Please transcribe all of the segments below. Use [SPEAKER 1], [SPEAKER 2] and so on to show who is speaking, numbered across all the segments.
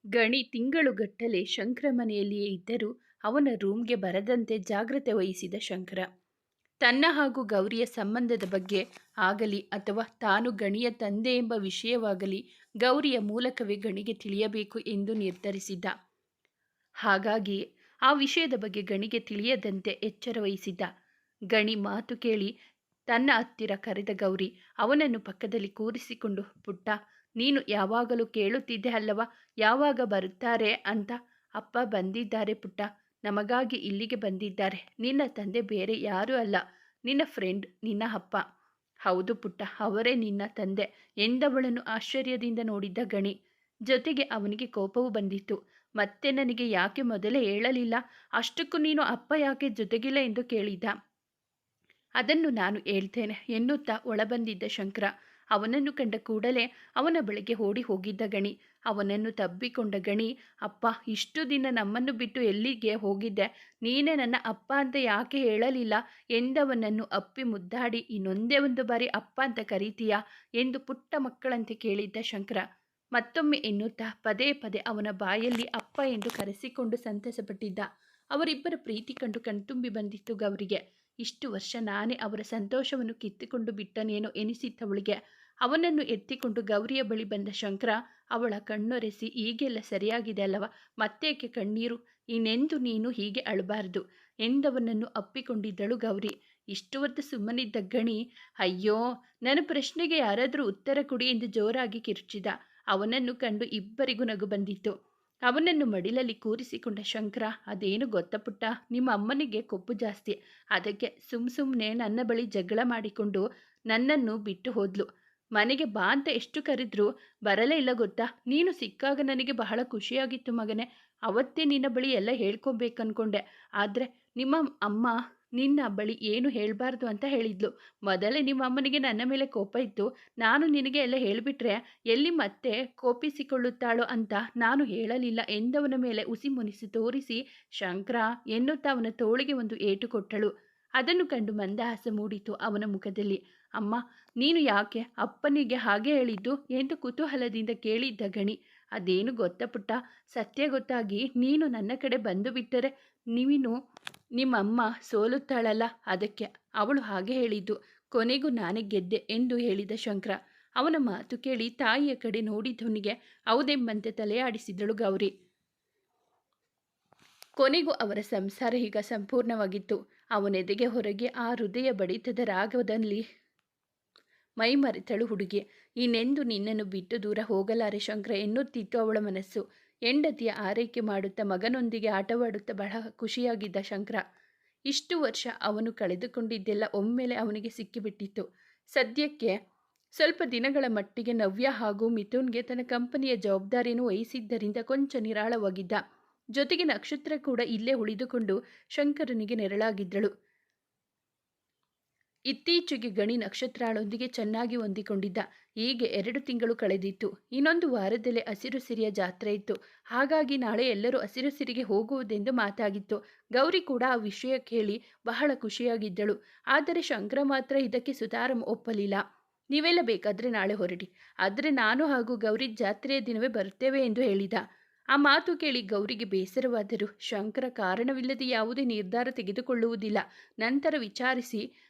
[SPEAKER 1] ಗಣಿ ತಿಂಗಳುಗಟ್ಟಲೆ ಶಂಕರ ಮನೆಯಲ್ಲಿಯೇ ಇದ್ದರೂ ಅವನ ರೂಮ್ಗೆ ಬರದಂತೆ ಜಾಗ್ರತೆ ವಹಿಸಿದ ಶಂಕರ. ತನ್ನ ಹಾಗೂ ಗೌರಿಯ ಸಂಬಂಧದ ಬಗ್ಗೆ ಆಗಲಿ ಅಥವಾ ತಾನು ಗಣಿಯ ತಂದೆ ಎಂಬ ವಿಷಯವಾಗಲಿ ಗೌರಿಯ ಮೂಲಕವೇ ಗಣಿಗೆ ತಿಳಿಯಬೇಕು ಎಂದು ನಿರ್ಧರಿಸಿದ್ದ. ಹಾಗಾಗಿ ಆ ವಿಷಯದ ಬಗ್ಗೆ ಗಣಿಗೆ ತಿಳಿಯದಂತೆ ಎಚ್ಚರ ವಹಿಸಿದ್ದ. ಗಣಿ ಮಾತು ಕೇಳಿ ತನ್ನ ಹತ್ತಿರ ಕರೆದ ಗೌರಿ ಅವನನ್ನು ಪಕ್ಕದಲ್ಲಿ ಕೂರಿಸಿಕೊಂಡು, ಪುಟ್ಟ, ನೀನು ಯಾವಾಗಲೂ ಕೇಳುತ್ತಿದ್ದೆ ಅಲ್ಲವಾ ಯಾವಾಗ ಬರುತ್ತಾರೆ ಅಂತ. ಅಪ್ಪ ಬಂದಿದ್ದಾರೆ ಪುಟ್ಟ, ನಮಗಾಗಿ ಇಲ್ಲಿಗೆ ಬಂದಿದ್ದಾರೆ. ನಿನ್ನ ತಂದೆ ಬೇರೆ ಯಾರೂ ಅಲ್ಲ, ನಿನ್ನ ಫ್ರೆಂಡ್, ನಿನ್ನ ಅಪ್ಪ. ಹೌದು ಪುಟ್ಟ, ಅವರೇ ನಿನ್ನ ತಂದೆ ಎಂದವಳನ್ನು ಆಶ್ಚರ್ಯದಿಂದ ನೋಡಿದ್ದ ಗಣಿ. ಜೊತೆಗೆ ಅವನಿಗೆ ಕೋಪವೂ ಬಂದಿತ್ತು. ಮತ್ತೆ ನನಗೆ ಯಾಕೆ ಮೊದಲೇ ಹೇಳಲಿಲ್ಲ? ಅಷ್ಟಕ್ಕೂ ನೀನು ಅಪ್ಪ ಯಾಕೆ ಜೊತೆಗಿಲ್ಲ ಎಂದು ಕೇಳಿದ. ಅದನ್ನು ನಾನು ಹೇಳ್ತೇನೆ ಎನ್ನುತ್ತಾ ಒಳಬಂದಿದ್ದ ಶಂಕರ ಅವನನ್ನು ಕಂಡ ಕೂಡಲೇ ಅವನ ಬಳಿಗೆ ಓಡಿ ಹೋಗಿದ್ದ ಗಣಿ. ಅವನನ್ನು ತಬ್ಬಿಕೊಂಡ ಗಣಿ, ಅಪ್ಪ, ಇಷ್ಟು ದಿನ ನಮ್ಮನ್ನು ಬಿಟ್ಟು ಎಲ್ಲಿಗೆ ಹೋಗಿದ್ದೆ? ನೀನೇ ನನ್ನ ಅಪ್ಪ ಅಂತ ಯಾಕೆ ಹೇಳಲಿಲ್ಲ ಎಂದವನನ್ನು ಅಪ್ಪಿ ಮುದ್ದಾಡಿ, ಇನ್ನೊಂದೇ ಒಂದು ಬಾರಿ ಅಪ್ಪ ಅಂತ ಕರೀತೀಯಾ ಎಂದು ಪುಟ್ಟ ಮಕ್ಕಳಂತೆ ಕೇಳಿದ್ದ ಶಂಕರ. ಮತ್ತೊಮ್ಮೆ ಎನ್ನುತ್ತಾ ಪದೇ ಪದೇ ಅವನ ಬಾಯಲ್ಲಿ ಅಪ್ಪ ಎಂದು ಕರೆಸಿಕೊಂಡು ಸಂತಸಪಟ್ಟಿದ್ದ. ಅವರಿಬ್ಬರ ಪ್ರೀತಿ ಕಂಡು ಕಣ್ತುಂಬಿ ಬಂದಿತ್ತು ಗೌರಿಗೆ. ಇಷ್ಟು ವರ್ಷ ನಾನೇ ಅವರ ಸಂತೋಷವನ್ನು ಕಿತ್ತುಕೊಂಡು ಬಿಟ್ಟನೇನೋ ಎನಿಸಿತ್ತವಳಿಗೆ. ಅವನನ್ನು ಎತ್ತಿಕೊಂಡು ಗೌರಿಯ ಬಳಿ ಬಂದ ಶಂಕರ ಅವಳ ಕಣ್ಣೊರೆಸಿ, ಹೀಗೆಲ್ಲ ಸರಿಯಾಗಿದೆ ಅಲ್ಲವ, ಮತ್ತೇಕೆ ಕಣ್ಣೀರು? ಇನ್ನೆಂದು ನೀನು ಹೀಗೆ ಅಳಬಾರದು ಎಂದವನನ್ನು ಅಪ್ಪಿಕೊಂಡಿದ್ದಳು ಗೌರಿ. ಇಷ್ಟು ಹೊತ್ತು ಸುಮ್ಮನಿದ್ದ ಗಣಿ, ಅಯ್ಯೋ, ನನ್ನ ಪ್ರಶ್ನೆಗೆ ಯಾರಾದರೂ ಉತ್ತರ ಕೊಡಿ ಎಂದು ಜೋರಾಗಿ ಕಿರುಚಿದ. ಅವನನ್ನು ಕಂಡು ಇಬ್ಬರಿಗೂ ನಗು ಬಂದಿತ್ತು. ಅವನನ್ನು ಮಡಿಲಲ್ಲಿ ಕೂರಿಸಿಕೊಂಡ ಶಂಕರ, ಅದೇನು ಗೊತ್ತಾ ಪುಟ್ಟ, ನಿಮ್ಮ ಅಮ್ಮನಿಗೆ ಕೊಬ್ಬು ಜಾಸ್ತಿ. ಅದಕ್ಕೆ ಸುಮ್ಮನೆ ನನ್ನ ಬಳಿ ಜಗಳ ಮಾಡಿಕೊಂಡು ನನ್ನನ್ನು ಬಿಟ್ಟು ಹೋದ್ಲು. ಮನೆಗೆ ಬಾ ಅಂತ ಎಷ್ಟು ಕರೆದ್ರೂ ಬರಲೇ ಇಲ್ಲ ಗೊತ್ತಾ? ನೀನು ಸಿಕ್ಕಾಗ ನನಗೆ ಬಹಳ ಖುಷಿಯಾಗಿತ್ತು ಮಗನೇ. ಅವತ್ತೇ ನಿನ್ನ ಬಳಿ ಎಲ್ಲ ಹೇಳ್ಕೊಬೇಕನ್ಕೊಂಡೆ. ಆದರೆ ನಿಮ್ಮ ಅಮ್ಮ ನಿನ್ನ ಬಳಿ ಏನು ಹೇಳಬಾರ್ದು ಅಂತ ಹೇಳಿದ್ಲು. ಮೊದಲೇ ನಿಮ್ಮ ಅಮ್ಮನಿಗೆ ನನ್ನ ಮೇಲೆ ಕೋಪ ಇತ್ತು. ನಾನು ನಿನಗೆ ಎಲ್ಲ ಹೇಳಿಬಿಟ್ರೆ ಎಲ್ಲಿ ಮತ್ತೆ ಕೋಪಿಸಿಕೊಳ್ಳುತ್ತಾಳೋ ಅಂತ ನಾನು ಹೇಳಲಿಲ್ಲ ಎಂದವನ ಮೇಲೆ ಉಸಿ ಮುನಿಸಿ ತೋರಿಸಿ ಶಂಕರ ಎನ್ನುತ್ತಾ ಅವನ ತೋಳಿಗೆ ಒಂದು ಏಟು ಕೊಟ್ಟಳು. ಅದನ್ನು ಕಂಡು ಮಂದಹಾಸ ಮೂಡಿತು ಅವನ ಮುಖದಲ್ಲಿ. ಅಮ್ಮ, ನೀನು ಯಾಕೆ ಅಪ್ಪನಿಗೆ ಹಾಗೆ ಹೇಳಿದ್ದು ಎಂದು ಕುತೂಹಲದಿಂದ ಕೇಳಿದ್ದ ಗಣಿ. ಅದೇನು ಗೊತ್ತಾ ಪುಟ್ಟ, ಸತ್ಯ ಗೊತ್ತಾಗಿ ನೀನು ನನ್ನ ಕಡೆ ಬಂದು ಬಿಟ್ಟರೆ ನೀನು ನಿಮ್ಮಮ್ಮ ಸೋಲುತ್ತಾಳಲ್ಲ, ಅದಕ್ಕೆ ಅವಳು ಹಾಗೆ ಹೇಳಿದ್ದು. ಕೊನೆಗೂ ನಾನೇ ಗೆದ್ದೆ ಎಂದು ಹೇಳಿದ ಶಂಕರ. ಅವನ ಮಾತು ಕೇಳಿ ತಾಯಿಯ ಕಡೆ ನೋಡಿದವನಿಗೆ ಹೌದೆಂಬಂತೆ ತಲೆಯಾಡಿಸಿದಳು ಗೌರಿ. ಕೊನೆಗೂ ಅವರ ಸಂಸಾರ ಈಗ ಸಂಪೂರ್ಣವಾಗಿತ್ತು. ಅವನೆದೆಗೆ ಹೊರಗೆ ಆ ಹೃದಯ ಬಡಿತದ ರಾಗದಲ್ಲಿ ಮೈ ಮರೆತಳು ಹುಡುಗಿ. ಇನ್ನೆಂದು ನಿನ್ನನ್ನು ಬಿಟ್ಟು ದೂರ ಹೋಗಲಾರೆ ಶಂಕರ ಎನ್ನುತ್ತಿತ್ತು ಅವಳ ಮನಸ್ಸು. ಹೆಂಡತಿಯ ಆರೈಕೆ ಮಾಡುತ್ತಾ ಮಗನೊಂದಿಗೆ ಆಟವಾಡುತ್ತಾ ಬಹಳ ಖುಷಿಯಾಗಿದ್ದ ಶಂಕರ. ಇಷ್ಟು ವರ್ಷ ಅವನು ಕಳೆದುಕೊಂಡಿದ್ದೆಲ್ಲ ಒಮ್ಮೆಲೆ ಅವನಿಗೆ ಸಿಕ್ಕಿಬಿಟ್ಟಿತ್ತು. ಸದ್ಯಕ್ಕೆ ಸ್ವಲ್ಪ ದಿನಗಳ ಮಟ್ಟಿಗೆ ನವ್ಯ ಹಾಗೂ ಮಿಥುನ್ಗೆ ತನ್ನ ಕಂಪನಿಯ ಜವಾಬ್ದಾರಿಯನ್ನು ವಹಿಸಿದ್ದರಿಂದ ಕೊಂಚ ನಿರಾಳವಾಗಿದ್ದ. ಜೊತೆಗೆ ನಕ್ಷತ್ರ ಕೂಡ ಇಲ್ಲೇ ಉಳಿದುಕೊಂಡು ಶಂಕರನಿಗೆ ನೆರಳಾಗಿದ್ದಳು. ಇತ್ತೀಚೆಗೆ ಗಣಿ ನಕ್ಷತ್ರಾಳೊಂದಿಗೆ ಚೆನ್ನಾಗಿ ಹೊಂದಿಕೊಂಡಿದ್ದ. ಹೀಗೆ 2 ತಿಂಗಳು ಕಳೆದಿತ್ತು. ಇನ್ನೊಂದು ವಾರದಲ್ಲೇ ಹಸಿರು ಸಿರಿಯ ಜಾತ್ರೆ ಇತ್ತು. ಹಾಗಾಗಿ ನಾಳೆ ಎಲ್ಲರೂ ಹಸಿರು ಸಿರಿಗೆ ಹೋಗುವುದೆಂದು ಮಾತಾಗಿತ್ತು. ಗೌರಿ ಕೂಡ ಆ ವಿಷಯ ಕೇಳಿ ಬಹಳ ಖುಷಿಯಾಗಿದ್ದಳು. ಆದರೆ ಶಂಕರ ಮಾತ್ರ ಇದಕ್ಕೆ ಸುತಾರಂ ಒಪ್ಪಲಿಲ್ಲ. ನೀವೆಲ್ಲ ಬೇಕಾದರೆ ನಾಳೆ ಹೊರಡಿ, ಆದರೆ ನಾನು ಹಾಗೂ ಗೌರಿ ಜಾತ್ರೆಯ ದಿನವೇ ಬರುತ್ತೇವೆ ಎಂದು ಹೇಳಿದ. ಆ ಮಾತು ಕೇಳಿ ಗೌರಿಗೆ ಬೇಸರವಾದರೂ ಶಂಕರ ಕಾರಣವಿಲ್ಲದೆ ಯಾವುದೇ ನಿರ್ಧಾರ ತೆಗೆದುಕೊಳ್ಳುವುದಿಲ್ಲ, ನಂತರ ವಿಚಾರಿಸಿ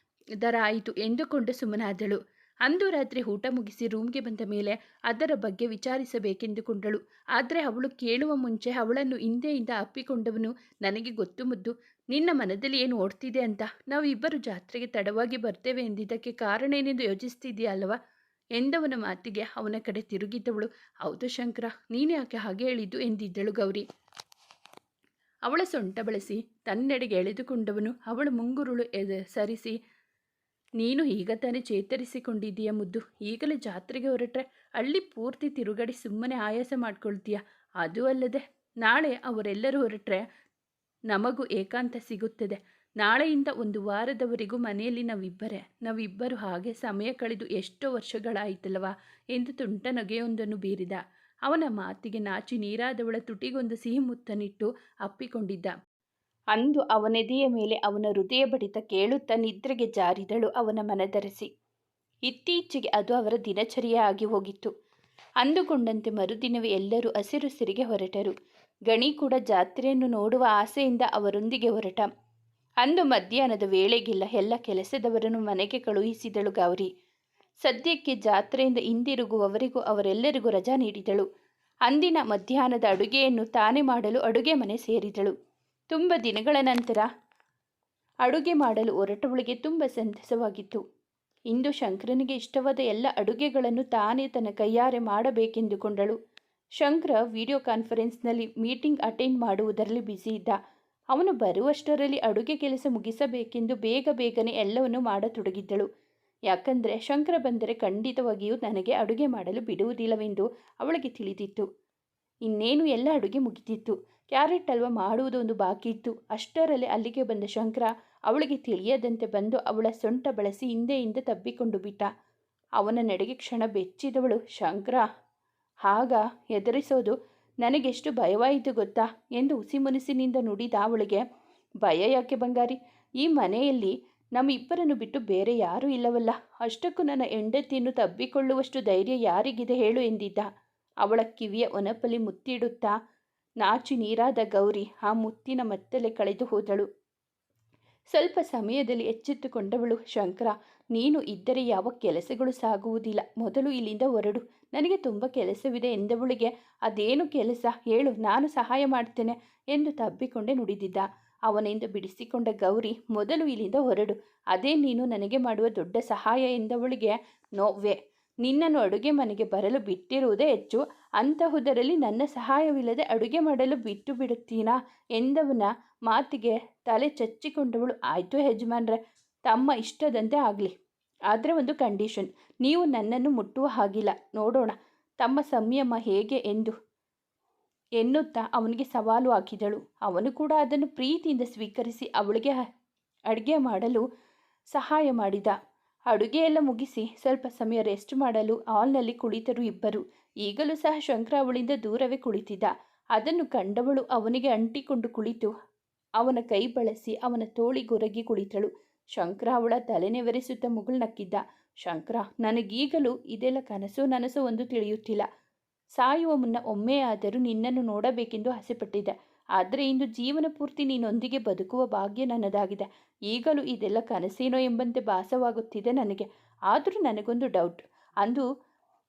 [SPEAKER 1] ದರಾಯಿತು ಎಂದುಕೊಂಡು ಸುಮ್ಮನಾದಳು. ಅಂದು ರಾತ್ರಿ ಊಟ ಮುಗಿಸಿ ರೂಮ್ಗೆ ಬಂದ ಮೇಲೆ ಅದರ ಬಗ್ಗೆ ವಿಚಾರಿಸಬೇಕೆಂದುಕೊಂಡಳು. ಆದರೆ ಅವಳು ಕೇಳುವ ಮುಂಚೆ ಅವಳನ್ನು ಹಿಂದೆಯಿಂದ ಅಪ್ಪಿಕೊಂಡವನು, ನನಗೆ ಗೊತ್ತು ಮುದ್ದು, ನಿನ್ನ ಮನದಲ್ಲಿ ಏನು ಓಡ್ತಿದೆ ಅಂತ. ನಾವು ಇಬ್ಬರು ಜಾತ್ರೆಗೆ ತಡವಾಗಿ ಬರ್ತೇವೆ ಎಂದಿದ್ದಕ್ಕೆ ಕಾರಣ ಏನೆಂದು ಯೋಚಿಸ್ತಿದೆಯಾ ಅಲ್ವಾ ಎಂದವನ ಮಾತಿಗೆ ಅವನ ಕಡೆ ತಿರುಗಿದ್ದವಳು, ಹೌದು ಶಂಕರ, ನೀನು ಯಾಕೆ ಹಾಗೆ ಹೇಳಿದ್ದು ಎಂದಿದ್ದಳು ಗೌರಿ. ಅವಳ ಸೊಂಟ ಬಳಸಿ ತನ್ನೆಡೆಗೆ ಎಳೆದುಕೊಂಡವನು ಅವಳ ಮುಂಗುರುಳು ಸರಿಸಿ, ನೀನು ಈಗ ತಾನೇ ಚೇತರಿಸಿಕೊಂಡಿದ್ದೀಯ ಮುದ್ದು, ಈಗಲೇ ಜಾತ್ರೆಗೆ ಹೊರಟ್ರೆ ಹಳ್ಳಿ ಪೂರ್ತಿ ತಿರುಗಡಿ ಸುಮ್ಮನೆ ಆಯಾಸ ಮಾಡ್ಕೊಳ್ತೀಯ. ಅದು ಅಲ್ಲದೆ ನಾಳೆ ಅವರೆಲ್ಲರೂ ಹೊರಟ್ರೆ ನಮಗೂ ಏಕಾಂತ ಸಿಗುತ್ತದೆ. ನಾಳೆಯಿಂದ 1 ವಾರದವರೆಗೂ ಮನೆಯಲ್ಲಿ ನಾವಿಬ್ಬರು ಹಾಗೆ ಸಮಯ ಕಳೆದು ಎಷ್ಟೋ ವರ್ಷಗಳಾಯಿತಲ್ವಾ ಎಂದು ತುಂಟ ನಗೆಯೊಂದನ್ನು ಬೀರಿದ. ಅವನ ಮಾತಿಗೆ ನಾಚಿ ನೀರಾದವಳ ತುಟಿಗೊಂದು ಸಿಹಿ ಮುತ್ತನಿಟ್ಟು ಅಪ್ಪಿಕೊಂಡಿದ್ದ. ಅಂದು ಅವನೆದೆಯ ಮೇಲೆ ಅವನ ಹೃದಯ ಬಡಿತ ಕೇಳುತ್ತಾ ನಿದ್ರೆಗೆ ಜಾರಿದಳು ಅವನ ಮನದರಸಿ. ಇತ್ತೀಚೆಗೆ ಅದು ಅವರ ದಿನಚರಿಯೇ ಆಗಿ ಹೋಗಿತ್ತು. ಅಂದುಕೊಂಡಂತೆ ಮರುದಿನವೇ ಎಲ್ಲರೂ ಹಸಿರುಸಿರಿಗೆ ಹೊರಟರು. ಗಣಿ ಕೂಡ ಜಾತ್ರೆಯನ್ನು ನೋಡುವ ಆಸೆಯಿಂದ ಅವರೊಂದಿಗೆ ಹೊರಟ. ಅಂದು ಮಧ್ಯಾಹ್ನದ ವೇಳೆಗೆಲ್ಲ ಎಲ್ಲ ಕೆಲಸದವರನ್ನು ಮನೆಗೆ ಕಳುಹಿಸಿದಳು ಗೌರಿ. ಸದ್ಯಕ್ಕೆ ಜಾತ್ರೆಯಿಂದ ಹಿಂದಿರುಗುವವರೆಗೂ ಅವರೆಲ್ಲರಿಗೂ ರಜಾ ನೀಡಿದಳು. ಅಂದಿನ ಮಧ್ಯಾಹ್ನದ ಅಡುಗೆಯನ್ನು ತಾನೇ ಮಾಡಲು ಅಡುಗೆ ಮನೆ ಸೇರಿದಳು. ತುಂಬ ದಿನಗಳ ನಂತರ ಅಡುಗೆ ಮಾಡಲು ಹೊರಟವಳಿಗೆ ತುಂಬ ಸಂತಸವಾಗಿತ್ತು. ಇಂದು ಶಂಕರನಿಗೆ ಇಷ್ಟವಾದ ಎಲ್ಲ ಅಡುಗೆಗಳನ್ನು ತಾನೇ ತನ್ನ ಕೈಯಾರೆ ಮಾಡಬೇಕೆಂದುಕೊಂಡಳು. ಶಂಕರ ವಿಡಿಯೋ ಕಾನ್ಫರೆನ್ಸ್ನಲ್ಲಿ ಮೀಟಿಂಗ್ ಅಟೆಂಡ್ ಮಾಡುವುದರಲ್ಲಿ ಬ್ಯುಸಿ ಇದ್ದ. ಅವನು ಬರುವಷ್ಟರಲ್ಲಿ ಅಡುಗೆ ಕೆಲಸ ಮುಗಿಸಬೇಕೆಂದು ಬೇಗನೆ ಎಲ್ಲವನ್ನು ಮಾಡತೊಡಗಿದ್ದಳು. ಯಾಕಂದರೆ ಶಂಕರ ಬಂದರೆ ಖಂಡಿತವಾಗಿಯೂ ನನಗೆ ಅಡುಗೆ ಮಾಡಲು ಬಿಡುವುದಿಲ್ಲವೆಂದು ಅವಳಿಗೆ ತಿಳಿದಿತ್ತು. ಇನ್ನೇನು ಎಲ್ಲ ಅಡುಗೆ ಮುಗಿದಿತ್ತು. ಕ್ಯಾರೆಟ್ ಹಲ್ವಾ ಮಾಡುವುದೊಂದು ಬಾಕಿ ಇತ್ತು. ಅಷ್ಟರಲ್ಲಿ ಅಲ್ಲಿಗೆ ಬಂದ ಶಂಕರ ಅವಳಿಗೆ ತಿಳಿಯದಂತೆ ಬಂದು ಅವಳ ಸೊಂಟ ಬಳಸಿ ಹಿಂದೆಯಿಂದ ತಬ್ಬಿಕೊಂಡು ಬಿಟ್ಟ. ಅವನ ನಡೆಗೆ ಕ್ಷಣ ಬೆಚ್ಚಿದವಳು, ಶಂಕರ ಆಗ ಹೆದರಿಸೋದು ನನಗೆಷ್ಟು ಭಯವಾಯಿತು ಗೊತ್ತಾ ಎಂದು ಹುಸಿಮುನಿಸಿನಿಂದ ನುಡಿದ ಅವಳಿಗೆ. ಭಯ ಯಾಕೆ ಬಂಗಾರಿ? ಈ ಮನೆಯಲ್ಲಿ ನಮ್ಮಿಬ್ಬರನ್ನು ಬಿಟ್ಟು ಬೇರೆ ಯಾರೂ ಇಲ್ಲವಲ್ಲ. ಅಷ್ಟಕ್ಕೂ ನನ್ನ ಹೆಂಡತಿಯನ್ನು ತಬ್ಬಿಕೊಳ್ಳುವಷ್ಟು ಧೈರ್ಯ ಯಾರಿಗಿದೆ ಹೇಳು ಎಂದಿದ್ದ. ಅವಳ ಕಿವಿಯ ಒನಪಲ್ಲಿ ಮುತ್ತಿಡುತ್ತಾ ನಾಚಿ ನೀರಾದ ಗೌರಿ ಆ ಮುತ್ತಿನ ಮತ್ತಲೇ ಕಳೆದು ಹೋದಳು. ಸ್ವಲ್ಪ ಸಮಯದಲ್ಲಿ ಎಚ್ಚೆತ್ತುಕೊಂಡವಳು, ಶಂಕರ ನೀನು ಇದ್ದರೆ ಯಾವ ಕೆಲಸಗಳು ಸಾಗುವುದಿಲ್ಲ. ಮೊದಲು ಇಲ್ಲಿಂದ ಹೊರಡು, ನನಗೆ ತುಂಬ ಕೆಲಸವಿದೆ ಎಂದವಳಿಗೆ. ಅದೇನು ಕೆಲಸ ಹೇಳು, ನಾನು ಸಹಾಯ ಮಾಡ್ತೇನೆ ಎಂದು ತಬ್ಬಿಕೊಂಡೇ ನುಡಿದಿದ್ದ. ಅವನಿಂದ ಬಿಡಿಸಿಕೊಂಡ ಗೌರಿ, ಮೊದಲು ಇಲ್ಲಿಂದ ಹೊರಡು, ಅದೇ ನೀನು ನನಗೆ ಮಾಡುವ ದೊಡ್ಡ ಸಹಾಯ ಎಂದವಳಿಗೆ. ನೋವೇ, ನಿನ್ನನ್ನು ಅಡುಗೆ ಮನೆಗೆ ಬರಲು ಬಿಟ್ಟಿರುವುದೇ ಹೆಚ್ಚು, ಅಂತಹುದರಲ್ಲಿ ನನ್ನ ಸಹಾಯವಿಲ್ಲದೆ ಅಡುಗೆ ಮಾಡಲು ಬಿಟ್ಟು ಬಿಡುತ್ತೀನಾ ಎಂದವನ ಮಾತಿಗೆ ತಲೆ ಚಚ್ಚಿಕೊಂಡವಳು. ಆಯಿತು ಯಜಮಾನ್ರೆ, ತಮ್ಮ ಇಷ್ಟದಂತೆ ಆಗಲಿ. ಆದರೆ ಒಂದು ಕಂಡೀಷನ್, ನೀವು ನನ್ನನ್ನು ಮುಟ್ಟುವ ಹಾಗಿಲ್ಲ. ನೋಡೋಣ ತಮ್ಮ ಸಂಯಮ ಹೇಗೆ ಎನ್ನುತ್ತಾ ಅವನಿಗೆ ಸವಾಲು ಹಾಕಿದಳು. ಅವನು ಕೂಡ ಅದನ್ನು ಪ್ರೀತಿಯಿಂದ ಸ್ವೀಕರಿಸಿ ಅವಳಿಗೆ ಅಡುಗೆ ಮಾಡಲು ಸಹಾಯ ಮಾಡಿದ. ಅಡುಗೆಯೆಲ್ಲ ಮುಗಿಸಿ ಸ್ವಲ್ಪ ಸಮಯ ರೆಸ್ಟ್ ಮಾಡಲು ಹಾಲ್ನಲ್ಲಿ ಕುಳಿತರು ಇಬ್ಬರು. ಈಗಲೂ ಸಹ ಶಂಕರ ಅವಳಿಂದ ದೂರವೇ ಕುಳಿತಿದ್ದ. ಅದನ್ನು ಕಂಡವಳು ಅವನಿಗೆ ಅಂಟಿಕೊಂಡು ಕುಳಿತು ಅವನ ಕೈ ಬಳಸಿ ಅವನ ತೋಳಿಗೊರಗಿ ಕುಳಿತಳು. ಶಂಕರ ಅವಳ ತಲೆನೆವರಿಸುತ್ತ ಮುಗುಳ್ನಕ್ಕಿದ್ದ. ಶಂಕರ, ನನಗೀಗಲೂ ಇದೆಲ್ಲ ಕನಸೋ ನನಸೋ ಒಂದು ತಿಳಿಯುತ್ತಿಲ್ಲ. ಸಾಯುವ ಮುನ್ನ ಒಮ್ಮೆಯಾದರೂ ನಿನ್ನನ್ನು ನೋಡಬೇಕೆಂದು ಆಸೆಪಟ್ಟಿದ್ದೆ. ಆದರೆ ಇಂದು ಜೀವನ ಪೂರ್ತಿ ನೀನೊಂದಿಗೆ ಬದುಕುವ ಭಾಗ್ಯ ನನ್ನದಾಗಿದೆ. ಈಗಲೂ ಇದೆಲ್ಲ ಕನಸೇನೋ ಎಂಬಂತೆ ಭಾಸವಾಗುತ್ತಿದೆ ನನಗೆ. ಆದರೂ ನನಗೊಂದು ಡೌಟ್. ಅಂದು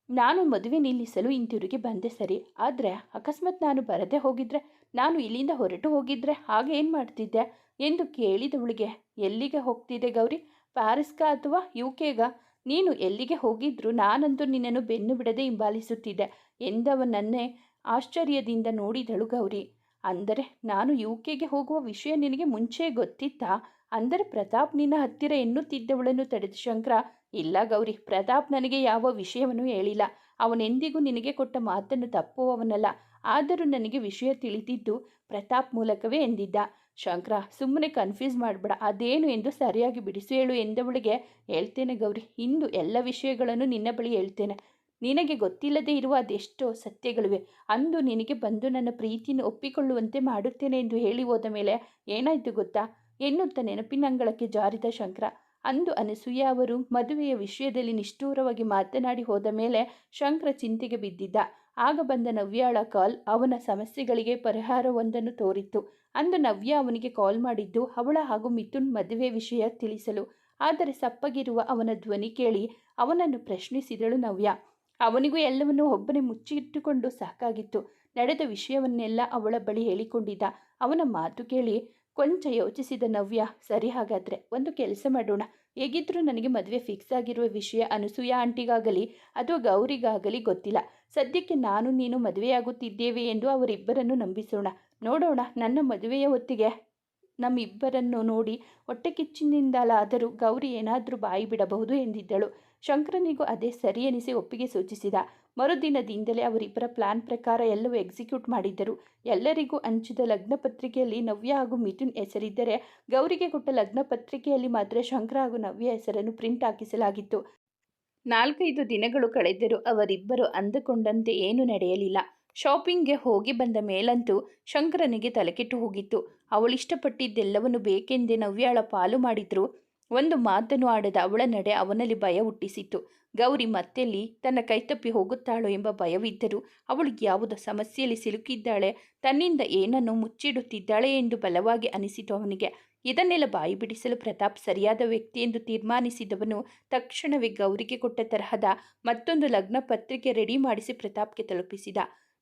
[SPEAKER 1] ನಾನು ಮದುವೆ ನಿಲ್ಲಿಸಲು ಹಿಂತಿರುಗಿ ಬಂದೆ ಸರಿ, ಆದರೆ ಅಕಸ್ಮಾತ್ ನಾನು ಬರದೆ ಹೋಗಿದ್ರೆ, ನಾನು ಇಲ್ಲಿಂದ ಹೊರಟು ಹೋಗಿದ್ರೆ ಆಗ ಏನು ಮಾಡ್ತಿದ್ದೆ ಎಂದು ಕೇಳಿದವಳಿಗೆ. ಎಲ್ಲಿಗೆ ಹೋಗ್ತಿದ್ದೆ ಗೌರಿ? ಪ್ಯಾರಿಸ್ಗಾ ಅಥವಾ UK ಗಾ? ನೀನು ಎಲ್ಲಿಗೆ ಹೋಗಿದ್ರು ನಾನಂತೂ ನಿನ್ನನ್ನು ಬೆನ್ನು ಬಿಡದೆ ಹಿಂಬಾಲಿಸುತ್ತಿದ್ದೆ ಎಂದವನನ್ನೇ ಆಶ್ಚರ್ಯದಿಂದ ನೋಡಿದಳು ಗೌರಿ. ಅಂದರೆ ನಾನು UK ಗೆ ಹೋಗುವ ವಿಷಯ ನಿನಗೆ ಮುಂಚೆ ಗೊತ್ತಿತ್ತಾ? ಅಂದರೆ ಪ್ರತಾಪ್ ನಿನ್ನ ಹತ್ತಿರ ಎನ್ನುತ್ತಿದ್ದವಳನ್ನು ತಡೆದ ಶಂಕರ, ಇಲ್ಲ ಗೌರಿ, ಪ್ರತಾಪ್ ನನಗೆ ಯಾವ ವಿಷಯವನ್ನು ಹೇಳಿಲ್ಲ. ಅವನೆಂದಿಗೂ ನಿನಗೆ ಕೊಟ್ಟ ಮಾತನ್ನು ತಪ್ಪುವವನಲ್ಲ. ಆದರೂ ನನಗೆ ವಿಷಯ ತಿಳಿದಿದ್ದು ಪ್ರತಾಪ್ ಮೂಲಕವೇ ಎಂದಿದ್ದ. ಶಂಕರ, ಸುಮ್ಮನೆ ಕನ್ಫ್ಯೂಸ್ ಮಾಡಬೇಡ, ಅದೇನು ಎಂದು ಸರಿಯಾಗಿ ಬಿಡಿಸು ಹೇಳು ಎಂದವಳಿಗೆ. ಹೇಳ್ತೇನೆ ಗೌರಿ, ಇಂದು ಎಲ್ಲ ವಿಷಯಗಳನ್ನು ನಿನ್ನ ಬಳಿ ಹೇಳ್ತೇನೆ. ನಿನಗೆ ಗೊತ್ತಿಲ್ಲದೆ ಇರುವ ಅದೆಷ್ಟೋ ಸತ್ಯಗಳಿವೆ. ಅಂದು ನಿನಗೆ ಬಂದು ನನ್ನ ಪ್ರೀತಿಯನ್ನು ಒಪ್ಪಿಕೊಳ್ಳುವಂತೆ ಮಾಡುತ್ತೇನೆ ಎಂದು ಹೇಳಿ ಹೋದ ಮೇಲೆ ಏನಾಯಿತು ಗೊತ್ತಾ ಎನ್ನುತ್ತಾ ನೆನಪಿನಂಗಳಕ್ಕೆ ಜಾರಿದ ಶಂಕರ. ಅಂದು ಅನಸೂಯ ಅವರು ಮದುವೆಯ ವಿಷಯದಲ್ಲಿ ನಿಷ್ಠೂರವಾಗಿ ಮಾತನಾಡಿ ಹೋದ ಮೇಲೆ ಶಂಕರ ಚಿಂತೆಗೆ ಬಿದ್ದಿದ್ದ. ಆಗ ಬಂದ ನವ್ಯಾಳ ಕಾಲ್ ಅವನ ಸಮಸ್ಯೆಗಳಿಗೆ ಪರಿಹಾರವೊಂದನ್ನು ತೋರಿತ್ತು. ಅಂದು ನವ್ಯ ಅವನಿಗೆ ಕಾಲ್ ಮಾಡಿದ್ದು ಅವಳ ಹಾಗೂ ಮಿಥುನ್ ಮದುವೆ ವಿಷಯ ತಿಳಿಸಲು. ಆದರೆ ಸಪ್ಪಗಿರುವ ಅವನ ಧ್ವನಿ ಕೇಳಿ ಅವನನ್ನು ಪ್ರಶ್ನಿಸಿದಳು ನವ್ಯ. ಅವನಿಗೂ ಎಲ್ಲವನ್ನೂ ಒಬ್ಬನೇ ಮುಚ್ಚಿಟ್ಟುಕೊಂಡು ಸಾಕಾಗಿತ್ತು. ನಡೆದ ವಿಷಯವನ್ನೆಲ್ಲ ಅವಳ ಬಳಿ ಹೇಳಿಕೊಂಡಿದ್ದ. ಅವನ ಮಾತು ಕೇಳಿ ಕೊಂಚ ಯೋಚಿಸಿದ ನವ್ಯ, ಸರಿ, ಹಾಗಾದರೆ ಒಂದು ಕೆಲಸ ಮಾಡೋಣ. ಹೇಗಿದ್ದರೂ ನನಗೆ ಮದುವೆ ಫಿಕ್ಸ್ ಆಗಿರುವ ವಿಷಯ ಅನಸೂಯ ಆಂಟಿಗಾಗಲಿ ಅಥವಾ ಗೌರಿಗಾಗಲಿ ಗೊತ್ತಿಲ್ಲ. ಸದ್ಯಕ್ಕೆ ನಾನು ನೀನು ಮದುವೆಯಾಗುತ್ತಿದ್ದೇವೆ ಎಂದು ಅವರಿಬ್ಬರನ್ನು ನಂಬಿಸೋಣ. ನೋಡೋಣ, ನನ್ನ ಮದುವೆಯ ಹೊತ್ತಿಗೆ ನಮ್ಮಿಬ್ಬರನ್ನು ನೋಡಿ ಹೊಟ್ಟೆ ಕಿಚ್ಚಿನಿಂದಲಾದರೂ ಗೌರಿ ಏನಾದರೂ ಬಾಯಿ ಬಿಡಬಹುದು ಎಂದಿದ್ದಳು. ಶಂಕರನಿಗೂ ಅದೇ ಸರಿ ಎನಿಸಿ ಒಪ್ಪಿಗೆ ಸೂಚಿಸಿದ. ಮರುದಿನದಿಂದಲೇ ಅವರಿಬ್ಬರ ಪ್ಲಾನ್ ಪ್ರಕಾರ ಎಲ್ಲವೂ ಎಕ್ಸಿಕ್ಯೂಟ್ ಮಾಡಿದ್ದರು. ಎಲ್ಲರಿಗೂ ಹಂಚಿದ ಲಗ್ನ ಪತ್ರಿಕೆಯಲ್ಲಿ ನವ್ಯ ಹಾಗೂ ಮಿಥುನ್ ಹೆಸರಿದ್ದರೆ ಗೌರಿಗೆ ಕೊಟ್ಟ ಲಗ್ನ ಪತ್ರಿಕೆಯಲ್ಲಿ ಮಾತ್ರ ಶಂಕರ ಹಾಗೂ ನವ್ಯ ಹೆಸರನ್ನು ಪ್ರಿಂಟ್ ಹಾಕಿಸಲಾಗಿತ್ತು. 4-5 ದಿನಗಳು ಕಳೆದರೂ ಅವರಿಬ್ಬರು ಅಂದುಕೊಂಡಂತೆ ಏನೂ ನಡೆಯಲಿಲ್ಲ. ಶಾಪಿಂಗ್ಗೆ ಹೋಗಿ ಬಂದ ಮೇಲಂತೂ ಶಂಕರನಿಗೆ ತಲೆಕೆಟ್ಟು ಹೋಗಿತ್ತು. ಅವಳಿಷ್ಟಪಟ್ಟಿದ್ದೆಲ್ಲವನ್ನು ಬೇಕೆಂದೇ ನವ್ಯಾಳ ಪಾಲು ಮಾಡಿದ್ರು. ಒಂದು ಮಾತನ್ನು ಆಡದ ಅವಳ ನಡೆ ಅವನಲ್ಲಿ ಭಯ ಹುಟ್ಟಿಸಿತ್ತು. ಗೌರಿ ಮತ್ತೆಲ್ಲಿ ತನ್ನ ಕೈತಪ್ಪಿ ಹೋಗುತ್ತಾಳೋ ಎಂಬ ಭಯವಿದ್ದರೂ ಅವಳು ಯಾವುದೋ ಸಮಸ್ಯೆಯಲ್ಲಿ ಸಿಲುಕಿದ್ದಾಳೆ, ತನ್ನಿಂದ ಏನನ್ನು ಮುಚ್ಚಿಡುತ್ತಿದ್ದಾಳೆ ಎಂದು ಬಲವಾಗಿ ಅನಿಸಿತು ಅವನಿಗೆ. ಇದನ್ನೆಲ್ಲ ಬಾಯಿ ಬಿಡಿಸಲು ಪ್ರತಾಪ್ ಸರಿಯಾದ ವ್ಯಕ್ತಿ ಎಂದು ತೀರ್ಮಾನಿಸಿದವನು ತಕ್ಷಣವೇ ಗೌರಿಗೆ ಕೊಟ್ಟ ತರಹದ ಮತ್ತೊಂದು ಲಗ್ನ ಪತ್ರಿಕೆ ರೆಡಿ ಮಾಡಿಸಿ ಪ್ರತಾಪ್ಗೆ ತಲುಪಿಸಿದ.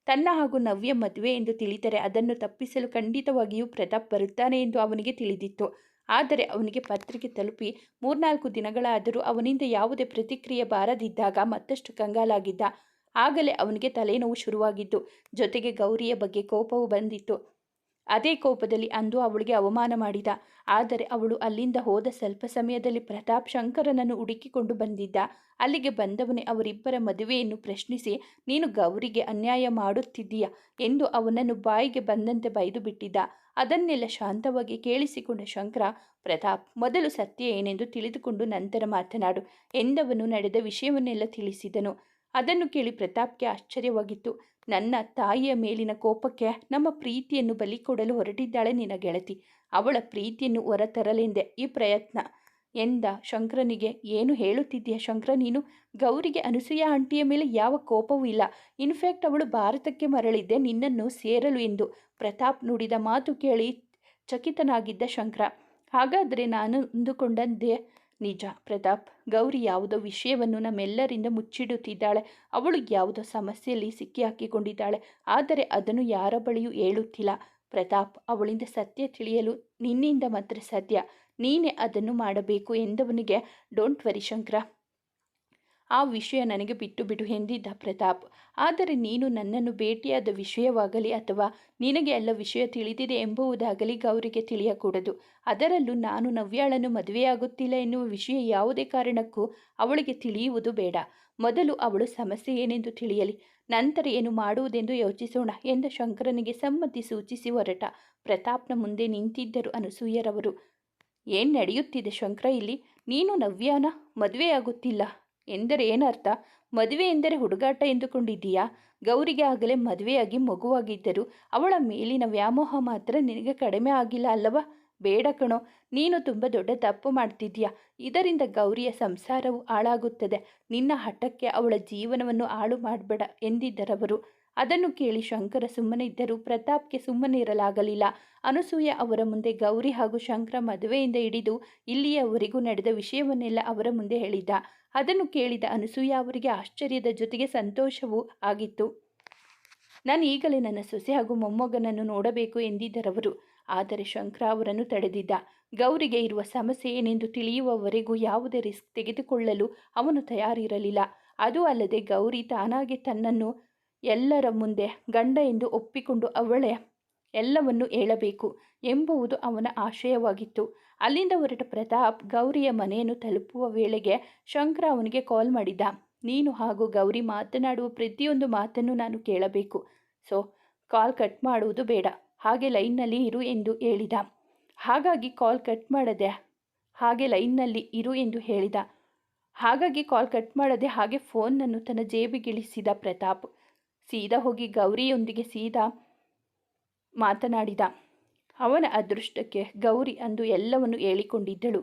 [SPEAKER 1] ತನ್ನ ಹಾಗೂ ನವ್ಯ ಮದುವೆ ಎಂದು ತಿಳಿದರೆ ಅದನ್ನು ತಪ್ಪಿಸಲು ಖಂಡಿತವಾಗಿಯೂ ಪ್ರತಾಪ್ ಬರುತ್ತಾನೆ ಎಂದು ಅವನಿಗೆ ತಿಳಿದಿತ್ತು. ಆದರೆ ಅವನಿಗೆ ಪತ್ರಿಕೆ ತಲುಪಿ 3-4 ದಿನಗಳಾದರೂ ಅವನಿಂದ ಯಾವುದೇ ಪ್ರತಿಕ್ರಿಯೆ ಬಾರದಿದ್ದಾಗ ಮತ್ತಷ್ಟು ಕಂಗಾಲಾಗಿದ್ದ. ಆಗಲೇ ಅವನಿಗೆ ತಲೆನೋವು ಶುರುವಾಗಿತ್ತು. ಜೊತೆಗೆ ಗೌರಿಯ ಬಗ್ಗೆ ಕೋಪವೂ ಬಂದಿತ್ತು. ಅದೇ ಕೋಪದಲ್ಲಿ ಅಂದು ಅವಳಿಗೆ ಅವಮಾನ ಮಾಡಿದ. ಆದರೆ ಅವಳು ಅಲ್ಲಿಂದ ಹೋದ ಸ್ವಲ್ಪ ಸಮಯದಲ್ಲಿ ಪ್ರತಾಪ್ ಶಂಕರನನ್ನು ಹುಡುಕಿಕೊಂಡು ಬಂದಿದ್ದ. ಅಲ್ಲಿಗೆ ಬಂದವನೇ ಅವರಿಬ್ಬರ ಮದುವೆಯನ್ನು ಪ್ರಶ್ನಿಸಿ, ನೀನು ಗೌರಿಗೆ ಅನ್ಯಾಯ ಮಾಡುತ್ತಿದ್ದೀಯ ಎಂದು ಅವನನ್ನು ಬಾಯಿಗೆ ಬಂದಂತೆ ಬೈದು ಬಿಟ್ಟಿದ್ದ. ಅದನ್ನೆಲ್ಲ ಶಾಂತವಾಗಿ ಕೇಳಿಸಿಕೊಂಡ ಶಂಕರ, ಪ್ರತಾಪ್, ಮೊದಲು ಸತ್ಯ ಏನೆಂದು ತಿಳಿದುಕೊಂಡು ನಂತರ ಮಾತನಾಡು ಎಂದವನು ನಡೆದ ವಿಷಯವನ್ನೆಲ್ಲ ತಿಳಿಸಿದನು. ಅದನ್ನು ಕೇಳಿ ಪ್ರತಾಪ್ಗೆ ಆಶ್ಚರ್ಯವಾಗಿತ್ತು. ನನ್ನ ತಾಯಿಯ ಮೇಲಿನ ಕೋಪಕ್ಕೆ ನಮ್ಮ ಪ್ರೀತಿಯನ್ನು ಬಲಿ ಕೊಡಲು ಹೊರಟಿದ್ದಾಳೆ ನಿನ್ನ ಗೆಳತಿ. ಅವಳ ಪ್ರೀತಿಯನ್ನು ಹೊರತರಲೆಂದೆ ಈ ಪ್ರಯತ್ನ ಎಂದ ಶಂಕರನಿಗೆ. ಏನು ಹೇಳುತ್ತಿದ್ದೀಯ ಶಂಕರ ನೀನು? ಗೌರಿಗೆ ಅನಸೂಯ ಆಂಟಿಯ ಮೇಲೆ ಯಾವ ಕೋಪವೂ ಇಲ್ಲ. ಇನ್ಫ್ಯಾಕ್ಟ್ ಅವಳು ಭಾರತಕ್ಕೆ ಮರಳಿದ್ದೆ ನಿನ್ನನ್ನು ಸೇರಲು ಎಂದು. ಪ್ರತಾಪ್ ನುಡಿದ ಮಾತು ಕೇಳಿ ಚಕಿತನಾಗಿದ್ದ ಶಂಕರ, ಹಾಗಾದರೆ ನಾನು ಅಂದುಕೊಂಡಂತೆ ನಿಜ ಪ್ರತಾಪ್. ಗೌರಿ ಯಾವುದೋ ವಿಷಯವನ್ನು ನಮ್ಮೆಲ್ಲರಿಂದ ಮುಚ್ಚಿಡುತ್ತಿದ್ದಾಳೆ. ಅವಳು ಯಾವುದೋ ಸಮಸ್ಯೆಯಲ್ಲಿ ಸಿಕ್ಕಿ ಹಾಕಿಕೊಂಡಿದ್ದಾಳೆ. ಆದರೆ ಅದನ್ನು ಯಾರ ಬಳಿಯೂ ಹೇಳುತ್ತಿಲ್ಲ ಪ್ರತಾಪ್. ಅವಳಿಂದ ಸತ್ಯ ತಿಳಿಯಲು ನಿನ್ನಿಂದ ಮಾತ್ರ ಸಾಧ್ಯ. ನೀನೇ ಅದನ್ನು ಮಾಡಬೇಕು ಎಂದವನಿಗೆ, ಡೋಂಟ್ ವರಿ ಶಂಕರ, ಆ ವಿಷಯ ನನಗೆ ಬಿಟ್ಟು ಬಿಡು ಎಂದಿದ್ದ ಪ್ರತಾಪ್. ಆದರೆ ನೀನು ನನ್ನನ್ನು ಭೇಟಿಯಾದ ವಿಷಯವಾಗಲಿ ಅಥವಾ ನಿನಗೆ ಎಲ್ಲ ವಿಷಯ ತಿಳಿದಿದೆ ಎಂಬುದಾಗಲಿ ಗೌರಿಗೆ ತಿಳಿಯಕೂಡದು. ಅದರಲ್ಲೂ ನಾನು ನವ್ಯಾಳನ್ನು ಮದುವೆಯಾಗುತ್ತಿಲ್ಲ ಎನ್ನುವ ವಿಷಯ ಯಾವುದೇ ಕಾರಣಕ್ಕೂ ಅವಳಿಗೆ ತಿಳಿಯುವುದು ಬೇಡ. ಮೊದಲು ಅವಳು ಸಮಸ್ಯೆ ಏನೆಂದು ತಿಳಿಯಲಿ, ನಂತರ ಏನು ಮಾಡುವುದೆಂದು ಯೋಚಿಸೋಣ ಎಂದ ಶಂಕರನಿಗೆ ಸಮ್ಮತಿ ಸೂಚಿಸಿ ಹೊರಟ. ಪ್ರತಾಪ್ನ ಮುಂದೆ ನಿಂತಿದ್ದರು ಅನಸೂಯರವರು. ಏನು ನಡೆಯುತ್ತಿದೆ ಶಂಕರ ಇಲ್ಲಿ? ನೀನು ನವ್ಯಾನ ಮದುವೆಯಾಗುತ್ತಿಲ್ಲ ಎಂದರೆ ಏನರ್ಥ? ಮದುವೆ ಎಂದರೆ ಹುಡುಗಾಟ ಎಂದುಕೊಂಡಿದ್ದೀಯಾ? ಗೌರಿಗೆ ಆಗಲೇ ಮದುವೆಯಾಗಿ ಮಗುವಾಗಿದ್ದರು. ಅವಳ ಮೇಲಿನ ವ್ಯಾಮೋಹ ಮಾತ್ರ ನಿನಗೆ ಕಡಿಮೆ ಆಗಿಲ್ಲ ಅಲ್ಲವಾ? ಬೇಡ ಕಣೋ, ನೀನು ತುಂಬ ದೊಡ್ಡ ತಪ್ಪು ಮಾಡ್ತಿದ್ದೀಯಾ. ಇದರಿಂದ ಗೌರಿಯ ಸಂಸಾರವು ಹಾಳಾಗುತ್ತದೆ. ನಿನ್ನ ಹಠಕ್ಕೆ ಅವಳ ಜೀವನವನ್ನು ಹಾಳು ಮಾಡಬೇಡ ಎಂದಿದ್ದರವರು. ಅದನ್ನು ಕೇಳಿ ಶಂಕರ ಸುಮ್ಮನೆ ಇದ್ದರು. ಪ್ರತಾಪ್ಗೆ ಸುಮ್ಮನೆ ಇರಲಾಗಲಿಲ್ಲ. ಅನಸೂಯ ಅವರ ಮುಂದೆ ಗೌರಿ ಹಾಗೂ ಶಂಕರ ಮದುವೆಯಿಂದ ಹಿಡಿದು ಇಲ್ಲಿಯವರೆಗೂ ನಡೆದ ವಿಷಯವನ್ನೆಲ್ಲ ಅವರ ಮುಂದೆ ಹೇಳಿದ್ದ. ಅದನ್ನು ಕೇಳಿದ ಅನಸೂಯ ಅವರಿಗೆ ಆಶ್ಚರ್ಯದ ಜೊತೆಗೆ ಸಂತೋಷವೂ ಆಗಿತ್ತು. ನಾನು ಈಗಲೇ ನನ್ನ ಸೊಸೆ ಹಾಗೂ ಮೊಮ್ಮಗನನ್ನು ನೋಡಬೇಕು ಎಂದಿದ್ದರವರು. ಆದರೆ ಶಂಕರ ಅವರನ್ನು ತಡೆದಿದ್ದ. ಗೌರಿಗೆ ಇರುವ ಸಮಸ್ಯೆ ಏನೆಂದು ತಿಳಿಯುವವರೆಗೂ ಯಾವುದೇ ರಿಸ್ಕ್ ತೆಗೆದುಕೊಳ್ಳಲು ಅವನು ತಯಾರಿರಲಿಲ್ಲ. ಅದು ಅಲ್ಲದೆ ಗೌರಿ ತಾನಾಗೆ ತನ್ನನ್ನು ಎಲ್ಲರ ಮುಂದೆ ಗಂಡ ಎಂದು ಒಪ್ಪಿಕೊಂಡು ಅವಳೇ ಎಲ್ಲವನ್ನು ಹೇಳಬೇಕು ಎಂಬುವುದು ಅವನ ಆಶಯವಾಗಿತ್ತು. ಅಲ್ಲಿಂದ ಹೊರಟ ಪ್ರತಾಪ್ ಗೌರಿಯ ಮನೆಯನ್ನು ತಲುಪುವ ವೇಳೆಗೆ ಶಂಕರ ಅವನಿಗೆ ಕಾಲ್ ಮಾಡಿದ್ದ. ನೀನು ಹಾಗೂ ಗೌರಿ ಮಾತನಾಡುವ ಪ್ರತಿಯೊಂದು ಮಾತನ್ನು ನಾನು ಕೇಳಬೇಕು. ಸೊ ಕಾಲ್ ಕಟ್ ಮಾಡುವುದು ಬೇಡ, ಹಾಗೆ ಲೈನ್ನಲ್ಲಿ ಇರು ಎಂದು ಹೇಳಿದ. ಹಾಗಾಗಿ ಕಾಲ್ ಕಟ್ ಮಾಡದೆ ಹಾಗೆ ಫೋನನ್ನು ತನ್ನ ಜೇಬಿಗಿಳಿಸಿದ ಪ್ರತಾಪ್. ಸೀದಾ ಹೋಗಿ ಗೌರಿಯೊಂದಿಗೆ ಸೀದಾ ಮಾತನಾಡಿದ. ಅವನ ಅದೃಷ್ಟಕ್ಕೆ ಗೌರಿ ಅಂದು ಎಲ್ಲವನ್ನು ಹೇಳಿಕೊಂಡಿದ್ದಳು.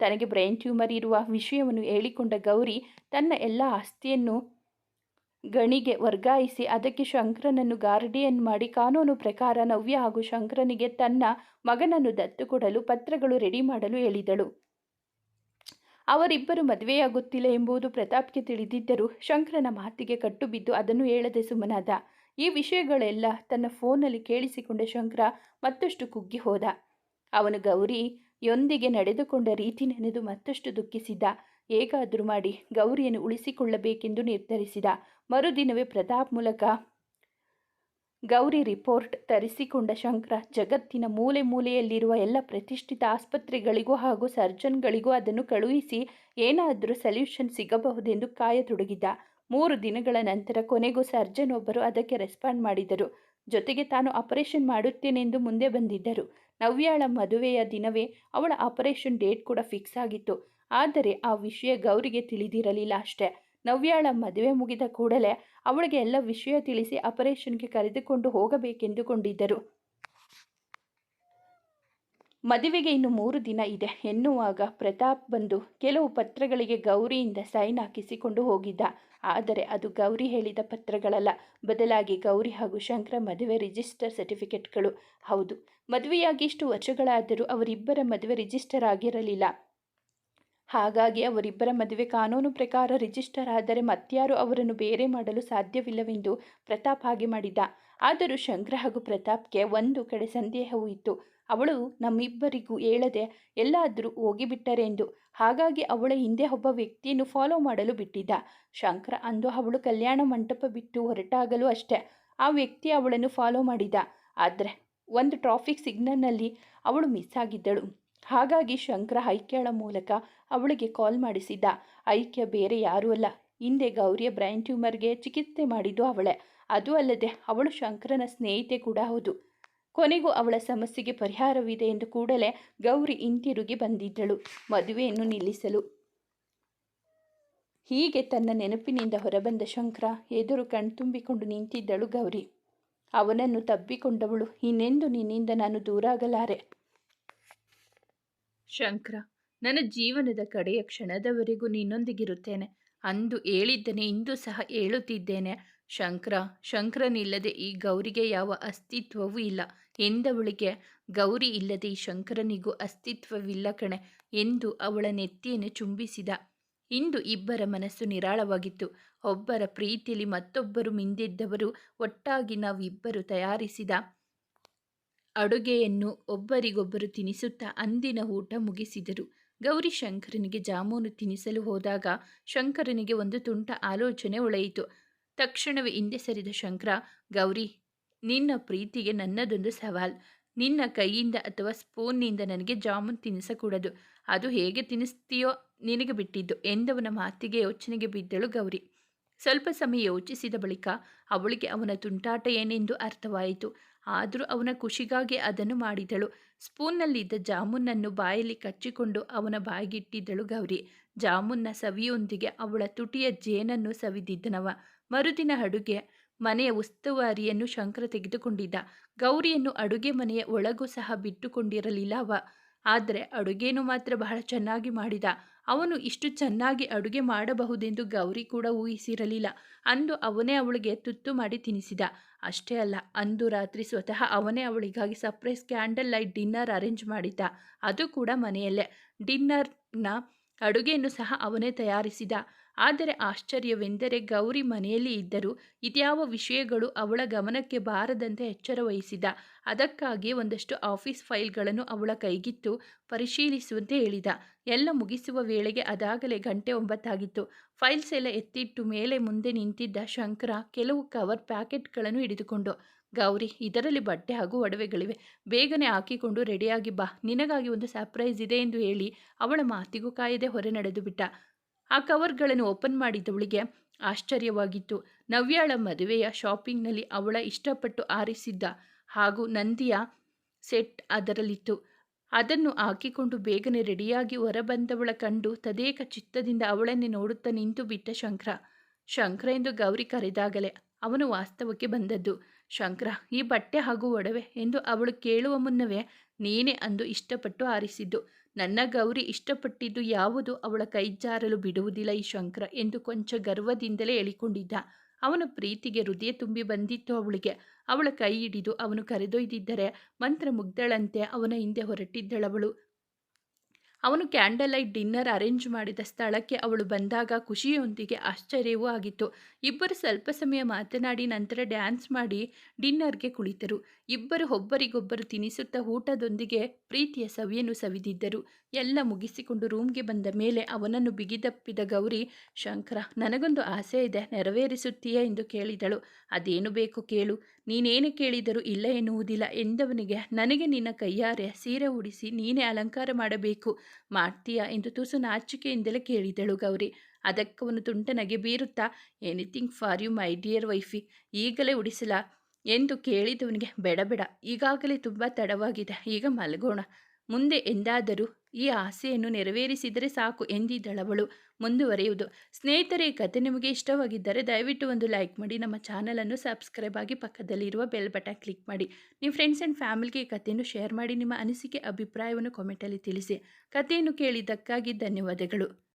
[SPEAKER 1] ತನಗೆ ಬ್ರೈನ್ ಟ್ಯೂಮರ್ ಇರುವ ವಿಷಯವನ್ನು ಹೇಳಿಕೊಂಡ ಗೌರಿ ತನ್ನ ಎಲ್ಲ ಆಸ್ತಿಯನ್ನು ಗಣಿಗೆ ವರ್ಗಾಯಿಸಿ ಅದಕ್ಕೆ ಶಂಕರನನ್ನು ಗಾರ್ಡಿಯನ್ ಮಾಡಿ ಕಾನೂನು ಪ್ರಕಾರ ನವ್ಯ ಹಾಗೂ ಶಂಕರನಿಗೆ ತನ್ನ ಮಗನನ್ನು ದತ್ತು ಕೊಡಲು ಪತ್ರಗಳು ರೆಡಿ ಮಾಡಲು ಹೇಳಿದಳು. ಅವರಿಬ್ಬರು ಮದುವೆಯಾಗುತ್ತಿಲ್ಲ ಎಂಬುದು ಪ್ರತಾಪ್ಗೆ ತಿಳಿದಿದ್ದರೂ ಶಂಕರನ ಮಾತಿಗೆ ಕಟ್ಟು ಬಿದ್ದು ಅದನ್ನು ಹೇಳದೆ ಸುಮ್ಮನಾದ. ಈ ವಿಷಯಗಳೆಲ್ಲ ತನ್ನ ಫೋನ್ನಲ್ಲಿ ಕೇಳಿಸಿಕೊಂಡ ಶಂಕರ ಮತ್ತಷ್ಟು ಕುಗ್ಗಿ ಹೋದ. ಅವನು ಗೌರಿಯೊಂದಿಗೆ ನಡೆದುಕೊಂಡ ರೀತಿ ನೆನೆದು ಮತ್ತಷ್ಟು ದುಃಖಿಸಿದ್ದ. ಹೇಗಾದರೂ ಮಾಡಿ ಗೌರಿಯನ್ನು ಉಳಿಸಿಕೊಳ್ಳಬೇಕೆಂದು ನಿರ್ಧರಿಸಿದ. ಮರುದಿನವೇ ಪ್ರತಾಪ್ ಮೂಲಕ ಗೌರಿ ರಿಪೋರ್ಟ್ ತರಿಸಿಕೊಂಡ ಶಂಕರ ಜಗತ್ತಿನ ಮೂಲೆ ಮೂಲೆಯಲ್ಲಿರುವ ಎಲ್ಲ ಪ್ರತಿಷ್ಠಿತ ಆಸ್ಪತ್ರೆಗಳಿಗೂ ಹಾಗೂ ಸರ್ಜನ್ಗಳಿಗೂ ಅದನ್ನು ಕಳುಹಿಸಿ ಏನಾದರೂ ಸೊಲ್ಯೂಷನ್ ಸಿಗಬಹುದೆಂದು ಕಾಯತೊಡಗಿದ್ದ. 3 ದಿನಗಳ ನಂತರ ಕೊನೆಗೂ ಸರ್ಜನ್ ಒಬ್ಬರು ಅದಕ್ಕೆ ರೆಸ್ಪಾಂಡ್ ಮಾಡಿದರು. ಜೊತೆಗೆ ತಾನು ಆಪರೇಷನ್ ಮಾಡುತ್ತೇನೆಂದು ಮುಂದೆ ಬಂದಿದ್ದರು. ನವ್ಯಾಳ ಮದುವೆಯ ದಿನವೇ ಅವಳ ಆಪರೇಷನ್ ಡೇಟ್ ಕೂಡ ಫಿಕ್ಸ್ ಆಗಿತ್ತು. ಆದರೆ ಆ ವಿಷಯ ಗೌರಿಗೆ ತಿಳಿದಿರಲಿಲ್ಲ ಅಷ್ಟೇ. ನವ್ಯಾಳ ಮದುವೆ ಮುಗಿದ ಕೂಡಲೇ ಅವಳಿಗೆ ಎಲ್ಲ ವಿಷಯ ತಿಳಿಸಿ ಆಪರೇಷನ್ಗೆ ಕರೆದುಕೊಂಡು ಹೋಗಬೇಕೆಂದುಕೊಂಡಿದ್ದರು. ಮದುವೆಗೆ ಇನ್ನು 3 ದಿನ ಇದೆ ಎನ್ನುವಾಗ ಪ್ರತಾಪ್ ಬಂದು ಕೆಲವು ಪತ್ರಗಳಿಗೆ ಗೌರಿಯಿಂದ ಸೈನ್ ಹಾಕಿಸಿಕೊಂಡು ಹೋಗಿದ್ದ. ಆದರೆ ಅದು ಗೌರಿ ಹೇಳಿದ ಪತ್ರಗಳಲ್ಲ, ಬದಲಾಗಿ ಗೌರಿ ಹಾಗೂ ಶಂಕರ ಮದುವೆ ರಿಜಿಸ್ಟರ್ ಸರ್ಟಿಫಿಕೇಟ್ಗಳು. ಹೌದು, ಮದುವೆಯಾಗಿ ಇಷ್ಟು ವರ್ಷಗಳಾದರೂ ಅವರಿಬ್ಬರ ಮದುವೆ ರಿಜಿಸ್ಟರ್ ಆಗಿರಲಿಲ್ಲ. ಹಾಗಾಗಿ ಅವರಿಬ್ಬರ ಮದುವೆ ಕಾನೂನು ಪ್ರಕಾರ ರಿಜಿಸ್ಟರ್ ಆದರೆ ಮತ್ಯಾರು ಅವರನ್ನು ಬೇರೆ ಮಾಡಲು ಸಾಧ್ಯವಿಲ್ಲವೆಂದು ಪ್ರತಾಪ್ ಹಾಗೆ ಮಾಡಿದ್ದ. ಆದರೂ ಶಂಕರ ಹಾಗೂ ಪ್ರತಾಪ್ಗೆ ಒಂದು ಕಡೆ ಸಂದೇಹವೂ ಇತ್ತು. ಅವಳು ನಮ್ಮಿಬ್ಬರಿಗೂ ಹೇಳದೆ ಎಲ್ಲಾದರೂ ಹೋಗಿಬಿಟ್ಟರೆ ಎಂದು. ಹಾಗಾಗಿ ಅವಳ ಹಿಂದೆ ಒಬ್ಬ ವ್ಯಕ್ತಿಯನ್ನು ಫಾಲೋ ಮಾಡಲು ಬಿಟ್ಟಿದ್ದ. ಶಂಕರ ಅಂದು ಅವಳು ಕಲ್ಯಾಣ ಮಂಟಪ ಬಿಟ್ಟು ಹೊರಟಾಗಲೂ ಅಷ್ಟೇ ಆ ವ್ಯಕ್ತಿ ಅವಳನ್ನು ಫಾಲೋ ಮಾಡಿದ್ದ. ಆದರೆ ಒಂದು ಟ್ರಾಫಿಕ್ ಸಿಗ್ನಲ್ನಲ್ಲಿ ಅವಳು ಮಿಸ್ ಆಗಿದ್ದಳು. ಹಾಗಾಗಿ ಶಂಕರ ಐಕ್ಯಳ ಮೂಲಕ ಅವಳಿಗೆ ಕಾಲ್ ಮಾಡಿಸಿದ್ದ. ಐಕ್ಯ ಬೇರೆ ಯಾರೂ ಅಲ್ಲ, ಹಿಂದೆ ಗೌರಿಯ ಬ್ರೈನ್ ಟ್ಯೂಮರ್ಗೆ ಚಿಕಿತ್ಸೆ ಮಾಡಿದ್ದು ಅವಳೇ. ಅದು ಅಲ್ಲದೆ ಅವಳು ಶಂಕರನ ಸ್ನೇಹಿತೆ ಕೂಡ ಹೌದು. ಕೊನೆಗೂ ಅವಳ ಸಮಸ್ಯೆಗೆ ಪರಿಹಾರವಿದೆ ಎಂದು ಕೂಡಲೇ ಗೌರಿ ಹಿಂತಿರುಗಿ ಬಂದಿದ್ದಳು ಮದುವೆಯನ್ನು ನಿಲ್ಲಿಸಲು. ಹೀಗೆ ತನ್ನ ನೆನಪಿನಿಂದ ಹೊರಬಂದ ಶಂಕರ ಎದುರು ಕಣ್ತುಂಬಿಕೊಂಡು ನಿಂತಿದ್ದಳು ಗೌರಿ. ಅವನನ್ನು ತಬ್ಬಿಕೊಂಡವಳು, ಇನ್ನೆಂದು ನಿನ್ನಿಂದ ನಾನು ದೂರಾಗಲಾರೆ ಶಂಕರ. ನನ್ನ ಜೀವನದ ಕಡೆಯ ಕ್ಷಣದವರೆಗೂ ನಿನ್ನೊಂದಿಗಿರುತ್ತೇನೆ. ಅಂದು ಹೇಳಿದ್ದನೆ ಇಂದು ಸಹ ಹೇಳುತ್ತಿದ್ದೇನೆ ಶಂಕರ. ಶಂಕರನಿಲ್ಲದೆ ಈ ಗೌರಿಗೆ ಯಾವ ಅಸ್ತಿತ್ವವೂ ಇಲ್ಲ ಎಂದವಳಿಗೆ ಗೌರಿ ಇಲ್ಲದೆ ಈ ಶಂಕರನಿಗೂ ಅಸ್ತಿತ್ವವಿಲ್ಲ ಕಣೆ ಎಂದು ಅವಳ ನೆತ್ತಿಯನ್ನು ಚುಂಬಿಸಿದ. ಇಂದು ಇಬ್ಬರ ಮನಸ್ಸು ನಿರಾಳವಾಗಿತ್ತು. ಒಬ್ಬರ ಪ್ರೀತಿಯಲ್ಲಿ ಮತ್ತೊಬ್ಬರು ಮಿಂದಿದ್ದವರು. ಒಟ್ಟಾಗಿ ನಾವಿಬ್ಬರು ತಯಾರಿಸಿದ ಅಡುಗೆಯನ್ನು ಒಬ್ಬರಿಗೊಬ್ಬರು ತಿನಿಸುತ್ತಾ ಅಂದಿನ ಊಟ ಮುಗಿಸಿದರು. ಗೌರಿ ಶಂಕರನಿಗೆ ಜಾಮೂನು ತಿನಿಸಲು ಹೋದಾಗ ಶಂಕರನಿಗೆ ಒಂದು ತುಂಟ ಆಲೋಚನೆ ಹೊಳೆಯಿತು. ತಕ್ಷಣವೇ ಹಿಂದೆ ಸರಿದ ಶಂಕರ, ಗೌರಿ, ನಿನ್ನ ಪ್ರೀತಿಗೆ ನನ್ನದೊಂದು ಸವಾಲ್. ನಿನ್ನ ಕೈಯಿಂದ ಅಥವಾ ಸ್ಪೂನ್ನಿಂದ ನನಗೆ ಜಾಮೂನ್ ತಿನ್ನಿಸಕೂಡದು. ಅದು ಹೇಗೆ ತಿನ್ನಿಸ್ತೀಯೋ ನಿನಗೆ ಬಿಟ್ಟಿದ್ದು ಎಂದವನ ಮಾತಿಗೆ ಯೋಚನೆಗೆ ಬಿದ್ದಳು ಗೌರಿ. ಸ್ವಲ್ಪ ಸಮಯ ಯೋಚಿಸಿದ ಬಳಿಕ ಅವಳಿಗೆ ಅವನ ತುಂಟಾಟ ಏನೆಂದು ಅರ್ಥವಾಯಿತು. ಆದರೂ ಅವನ ಖುಷಿಗಾಗಿ ಅದನ್ನು ಮಾಡಿದಳು. ಸ್ಪೂನ್ನಲ್ಲಿದ್ದ ಜಾಮೂನನ್ನು ಬಾಯಲ್ಲಿ ಕಚ್ಚಿಕೊಂಡು ಅವನ ಬಾಯಿಗಿಟ್ಟಿದ್ದಳು ಗೌರಿ. ಜಾಮೂನ್ನ ಸವಿಯೊಂದಿಗೆ ಅವಳ ತುಟಿಯ ಜೇನನ್ನು ಸವಿದಿದ್ದನವ. ಮರುದಿನ ಅಡುಗೆ ಮನೆಯ ಉಸ್ತುವಾರಿಯನ್ನು ಶಂಕರ ತೆಗೆದುಕೊಂಡಿದ್ದ. ಗೌರಿಯನ್ನು ಅಡುಗೆ ಮನೆಯ ಒಳಗೂ ಸಹ ಬಿಟ್ಟುಕೊಂಡಿರಲಿಲ್ಲ ಅವ. ಆದರೆ ಅಡುಗೆಯನ್ನು ಮಾತ್ರ ಬಹಳ ಚೆನ್ನಾಗಿ ಮಾಡಿದ. ಅವನು ಇಷ್ಟು ಚೆನ್ನಾಗಿ ಅಡುಗೆ ಮಾಡಬಹುದೆಂದು ಗೌರಿ ಕೂಡ ಊಹಿಸಿರಲಿಲ್ಲ. ಅಂದು ಅವನೇ ಅವಳಿಗೆ ತುತ್ತು ಮಾಡಿ ತಿನ್ನಿಸಿದ. ಅಷ್ಟೇ ಅಲ್ಲ, ಅಂದು ರಾತ್ರಿ ಸ್ವತಃ ಅವನೇ ಅವಳಿಗಾಗಿ surprise candle light dinner arrange ಮಾಡಿದ್ದ. ಅದು ಕೂಡ ಮನೆಯಲ್ಲೇ. ಡಿನ್ನರ್ನ ಅಡುಗೆಯನ್ನು ಸಹ ಅವನೇ ತಯಾರಿಸಿದ. ಆದರೆ ಆಶ್ಚರ್ಯವೆಂದರೆ ಗೌರಿ ಮನೆಯಲ್ಲಿ ಇದ್ದರೂ ಇದ್ಯಾವ ವಿಷಯಗಳು ಅವಳ ಗಮನಕ್ಕೆ ಬಾರದಂತೆ ಎಚ್ಚರ ವಹಿಸಿದ. ಅದಕ್ಕಾಗಿಯೇ ಒಂದಷ್ಟು ಆಫೀಸ್ ಫೈಲ್ಗಳನ್ನು ಅವಳ ಕೈಗಿತ್ತು ಪರಿಶೀಲಿಸುವಂತೆ ಹೇಳಿದ. ಎಲ್ಲ ಮುಗಿಸುವ ವೇಳೆಗೆ ಅದಾಗಲೇ ಗಂಟೆ 9 ಆಗಿತ್ತು. ಫೈಲ್ಸ್ ಎಲ್ಲ ಎತ್ತಿಟ್ಟು ಮೇಲೆ ಮುಂದೆ ನಿಂತಿದ್ದ ಶಂಕರ ಕೆಲವು ಕವರ್ ಪ್ಯಾಕೆಟ್ಗಳನ್ನು ಹಿಡಿದುಕೊಂಡು, ಗೌರಿ, ಇದರಲ್ಲಿ ಬಟ್ಟೆ ಹಾಗೂ ಒಡವೆಗಳಿವೆ, ಬೇಗನೆ ಹಾಕಿಕೊಂಡು ರೆಡಿಯಾಗಿ ಬಾ, ನಿನಗಾಗಿ ಒಂದು ಸರ್ಪ್ರೈಸ್ ಇದೆ ಎಂದು ಹೇಳಿ ಅವಳ ಮಾತಿಗೂ ಕಾಯದೆ ಹೊರ ನಡೆದು ಬಿಟ್ಟ. ಆ ಕವರ್ಗಳನ್ನು ಓಪನ್ ಮಾಡಿದವಳಿಗೆ ಆಶ್ಚರ್ಯವಾಗಿತ್ತು. ನವ್ಯಾಳ ಮದುವೆಯ ಶಾಪಿಂಗ್ನಲ್ಲಿ ಅವಳ ಇಷ್ಟಪಟ್ಟು ಆರಿಸಿದ್ದ ಹಾಗೂ ನಂದಿಯ ಸೆಟ್ ಅದರಲ್ಲಿತ್ತು. ಅದನ್ನು ಹಾಕಿಕೊಂಡು ಬೇಗನೆ ರೆಡಿಯಾಗಿ ಹೊರಬಂದವಳ ಕಂಡು ತದೇಕ ಚಿತ್ತದಿಂದ ಅವಳನ್ನೇ ನೋಡುತ್ತಾ ನಿಂತು ಬಿಟ್ಟ ಶಂಕರ. ಶಂಕರ ಎಂದು ಗೌರಿ ಕರೆದಾಗಲೇ ಅವನು ವಾಸ್ತವಕ್ಕೆ ಬಂದದ್ದು. ಶಂಕರ, ಈ ಬಟ್ಟೆ ಹಾಗೂ ಒಡವೆ ಎಂದು ಅವಳು ಕೇಳುವ ಮುನ್ನವೇ, ನೀನೇ ಅಂದು ಇಷ್ಟಪಟ್ಟು ಆರಿಸಿದ್ದು. ನನ್ನ ಗೌರಿ ಇಷ್ಟಪಟ್ಟಿದ್ದು ಯಾವುದು ಅವಳ ಕೈ ಜಾರಲು ಬಿಡುವುದಿಲ್ಲ ಈ ಶಂಕರ ಎಂದು ಕೊಂಚ ಗರ್ವದಿಂದಲೇ ಹೇಳಿಕೊಂಡಿದ್ದ. ಅವನ ಪ್ರೀತಿಗೆ ಹೃದಯ ತುಂಬಿ ಬಂದಿತ್ತು ಅವಳಿಗೆ. ಅವಳ ಕೈ ಹಿಡಿದು ಅವನು ಕರೆದೊಯ್ದಿದ್ದರೆ ಮಂತ್ರಮುಗ್ಧಳಂತೆ ಅವನ ಹಿಂದೆ ಹೊರಟಿದ್ದಳವಳು. ಅವನು ಕ್ಯಾಂಡಲ್ ಲೈಟ್ ಡಿನ್ನರ್ ಅರೇಂಜ್ ಮಾಡಿದ ಸ್ಥಳಕ್ಕೆ ಅವಳು ಬಂದಾಗ ಖುಷಿಯೊಂದಿಗೆ ಆಶ್ಚರ್ಯವೂ ಆಗಿತ್ತು. ಇಬ್ಬರು ಸ್ವಲ್ಪ ಸಮಯ ಮಾತನಾಡಿ ನಂತರ ಡ್ಯಾನ್ಸ್ ಮಾಡಿ ಡಿನ್ನರ್ಗೆ ಕುಳಿತರು. ಇಬ್ಬರು ಒಬ್ಬರಿಗೊಬ್ಬರು ತಿನಿಸುತ್ತಾ ಊಟದೊಂದಿಗೆ ಪ್ರೀತಿಯ ಸವಿಯನ್ನು ಸವಿದಿದ್ದರು. ಎಲ್ಲ ಮುಗಿಸಿಕೊಂಡು ರೂಮ್ಗೆ ಬಂದ ಮೇಲೆ ಅವನನ್ನು ಬಿಗಿದಪ್ಪಿದ ಗೌರಿ, ಶಂಕರ, ನನಗೊಂದು ಆಸೆ ಇದೆ, ನೆರವೇರಿಸುತ್ತೀಯಾ ಎಂದು ಕೇಳಿದಳು. ಅದೇನು ಬೇಕು ಕೇಳು, ನೀನೇನು ಕೇಳಿದರೂ ಇಲ್ಲ ಎನ್ನುವುದಿಲ್ಲ ಎಂದವನಿಗೆ, ನನಗೆ ನಿನ್ನ ಕೈಯಾರೆ ಸೀರೆ ಉಡಿಸಿ ನೀನೇ ಅಲಂಕಾರ ಮಾಡಬೇಕು, ಮಾಡ್ತೀಯಾ ಎಂದು ತುಸು ನಾಚಿಕೆಯಿಂದಲೇ ಕೇಳಿದಳು ಗೌರಿ. ಅದಕ್ಕವನು ತುಂಟ ನಗೆ ಬೀರುತ್ತಾ, anything for you my dear wifey, ಈಗಲೇ ಉಡಿಸಲಾ ಎಂದು ಕೇಳಿದವನಿಗೆ, ಬೇಡ ಬೇಡ, ಈಗಾಗಲೇ ತುಂಬ ತಡವಾಗಿದೆ, ಈಗ ಮಲಗೋಣ, ಮುಂದೆ ಎಂದಾದರೂ ಈ ಆಸೆಯನ್ನು ನೆರವೇರಿಸಿದರೆ ಸಾಕು ಎಂದಿದ್ದಳವಳು. ಮುಂದುವರೆಯುವುದು. ಸ್ನೇಹಿತರೆ, ಈ ಕತೆ ನಿಮಗೆ ಇಷ್ಟವಾಗಿದ್ದರೆ ದಯವಿಟ್ಟು ಒಂದು ಲೈಕ್ ಮಾಡಿ, ನಮ್ಮ ಚಾನಲನ್ನು ಸಬ್ಸ್ಕ್ರೈಬ್ ಆಗಿ ಪಕ್ಕದಲ್ಲಿರುವ ಬೆಲ್ ಬಟನ್ ಕ್ಲಿಕ್ ಮಾಡಿ. ನಿಮ್ಮ ಫ್ರೆಂಡ್ಸ್ ಆ್ಯಂಡ್ ಫ್ಯಾಮಿಲಿಗೆ ಈ ಕಥೆಯನ್ನು ಶೇರ್ ಮಾಡಿ. ನಿಮ್ಮ ಅನಿಸಿಕೆ ಅಭಿಪ್ರಾಯವನ್ನು ಕಾಮೆಂಟಲ್ಲಿ ತಿಳಿಸಿ. ಕಥೆಯನ್ನು ಕೇಳಿದ್ದಕ್ಕಾಗಿ ಧನ್ಯವಾದಗಳು.